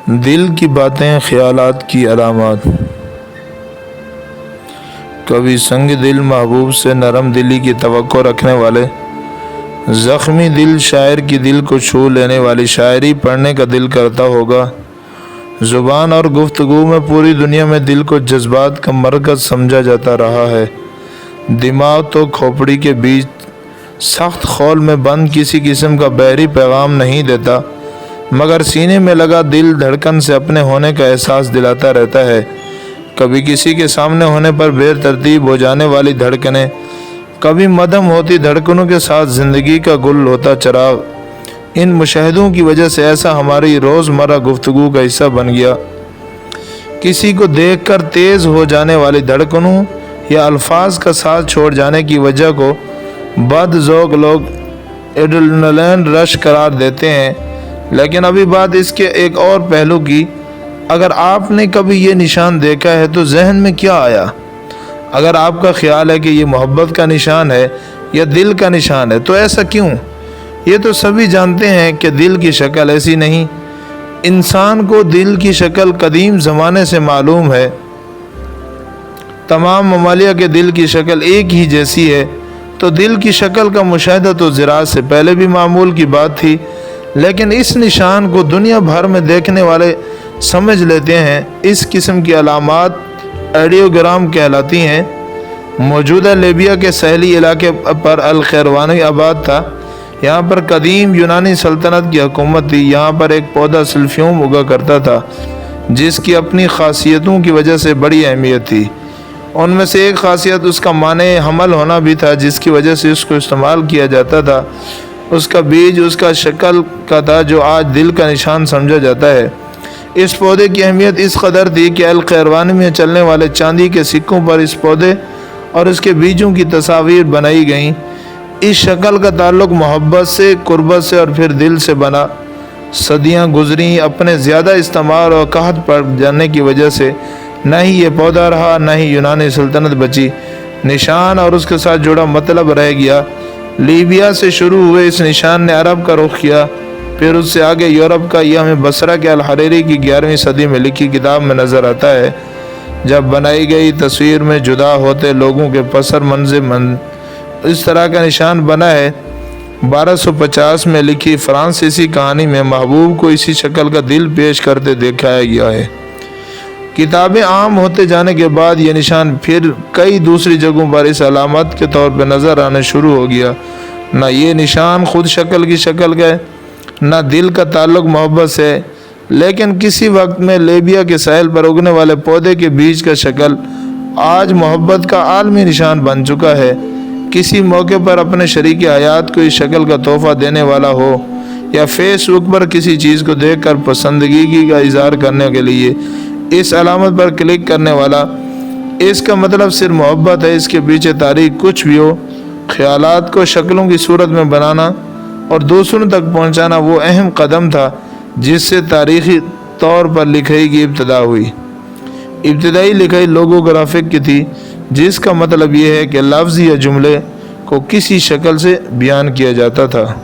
دل کی باتیں، خیالات کی علامات۔ کبھی سنگ دل محبوب سے نرم دلی کی توقع رکھنے والے، زخمی دل شاعر کی دل کو چھو لینے والی شاعری پڑھنے کا دل کرتا ہوگا۔ زبان اور گفتگو میں پوری دنیا میں دل کو جذبات کا مرکز سمجھا جاتا رہا ہے۔ دماغ تو کھوپڑی کے بیچ سخت خول میں بند کسی قسم کا بحری پیغام نہیں دیتا، مگر سینے میں لگا دل دھڑکن سے اپنے ہونے کا احساس دلاتا رہتا ہے۔ کبھی کسی کے سامنے ہونے پر بے ترتیب ہو جانے والی دھڑکنیں، کبھی مدھم ہوتی دھڑکنوں کے ساتھ زندگی کا گل ہوتا چراغ۔ ان مشاہدوں کی وجہ سے ایسا ہماری روزمرہ گفتگو کا حصہ بن گیا۔ کسی کو دیکھ کر تیز ہو جانے والی دھڑکنوں یا الفاظ کا ساتھ چھوڑ جانے کی وجہ کو بد ذوق لوگ ایڈرینلین رش قرار دیتے ہیں۔ لیکن ابھی بات اس کے ایک اور پہلو کی، اگر آپ نے کبھی یہ نشان دیکھا ہے تو ذہن میں کیا آیا؟ اگر آپ کا خیال ہے کہ یہ محبت کا نشان ہے یا دل کا نشان ہے تو ایسا کیوں؟ یہ تو سبھی جانتے ہیں کہ دل کی شکل ایسی نہیں۔ انسان کو دل کی شکل قدیم زمانے سے معلوم ہے۔ تمام ممالیہ کے دل کی شکل ایک ہی جیسی ہے، تو دل کی شکل کا مشاہدہ تو زراعت سے پہلے بھی معمول کی بات تھی، لیکن اس نشان کو دنیا بھر میں دیکھنے والے سمجھ لیتے ہیں۔ اس قسم کی علامات ایڈیوگرام کہلاتی ہیں۔ موجودہ لیبیا کے ساحلی علاقے پر القیروانی آباد تھا۔ یہاں پر قدیم یونانی سلطنت کی حکومت تھی۔ یہاں پر ایک پودا سلفیوم اگا کرتا تھا جس کی اپنی خاصیتوں کی وجہ سے بڑی اہمیت تھی۔ ان میں سے ایک خاصیت اس کا مانع حمل ہونا بھی تھا، جس کی وجہ سے اس کو استعمال کیا جاتا تھا۔ اس کا بیج اس کا شکل کا تھا جو آج دل کا نشان سمجھا جاتا ہے۔ اس پودے کی اہمیت اس قدر تھی کہ القیروانی میں چلنے والے چاندی کے سکوں پر اس پودے اور اس کے بیجوں کی تصاویر بنائی گئیں۔ اس شکل کا تعلق محبت سے، قربت سے اور پھر دل سے بنا۔ صدیاں گزریں، اپنے زیادہ استعمال اور قحط پڑ جانے کی وجہ سے نہ ہی یہ پودا رہا، نہ ہی یونانی سلطنت بچی۔ نشان اور اس کے ساتھ جڑا مطلب رہ گیا۔ لیبیا سے شروع ہوئے اس نشان نے عرب کا رخ کیا، پھر اس سے آگے یورپ کا۔ یہ ہمیں بصرہ کے الحریری کی 11ویں صدی میں لکھی کتاب میں نظر آتا ہے۔ جب بنائی گئی تصویر میں جدا ہوتے لوگوں کے پسر منظر اس طرح کا نشان بنا ہے۔ 1250 میں لکھی فرانسیسی کہانی میں محبوب کو اسی شکل کا دل پیش کرتے دیکھایا گیا ہے۔ کتابیں عام ہوتے جانے کے بعد یہ نشان پھر کئی دوسری جگہوں پر اس علامت کے طور پر نظر آنا شروع ہو گیا۔ نہ یہ نشان خود شکل کی شکل کا ہے، نہ دل کا تعلق محبت سے ہے، لیکن کسی وقت میں لیبیا کے ساحل پر اگنے والے پودے کے بیج کا شکل آج محبت کا عالمی نشان بن چکا ہے۔ کسی موقع پر اپنے شریک حیات کو اس شکل کا تحفہ دینے والا ہو، یا فیس بک پر کسی چیز کو دیکھ کر پسندیدگی کا اظہار کرنے کے لیے اس علامت پر کلک کرنے والا، اس کا مطلب صرف محبت ہے۔ اس کے پیچھے تاریخ کچھ بھی ہو، خیالات کو شکلوں کی صورت میں بنانا اور دوسروں تک پہنچانا وہ اہم قدم تھا جس سے تاریخی طور پر لکھائی کی ابتدا ہوئی۔ ابتدائی لکھائی لوگوگرافک کی تھی، جس کا مطلب یہ ہے کہ لفظ یا جملے کو کسی شکل سے بیان کیا جاتا تھا۔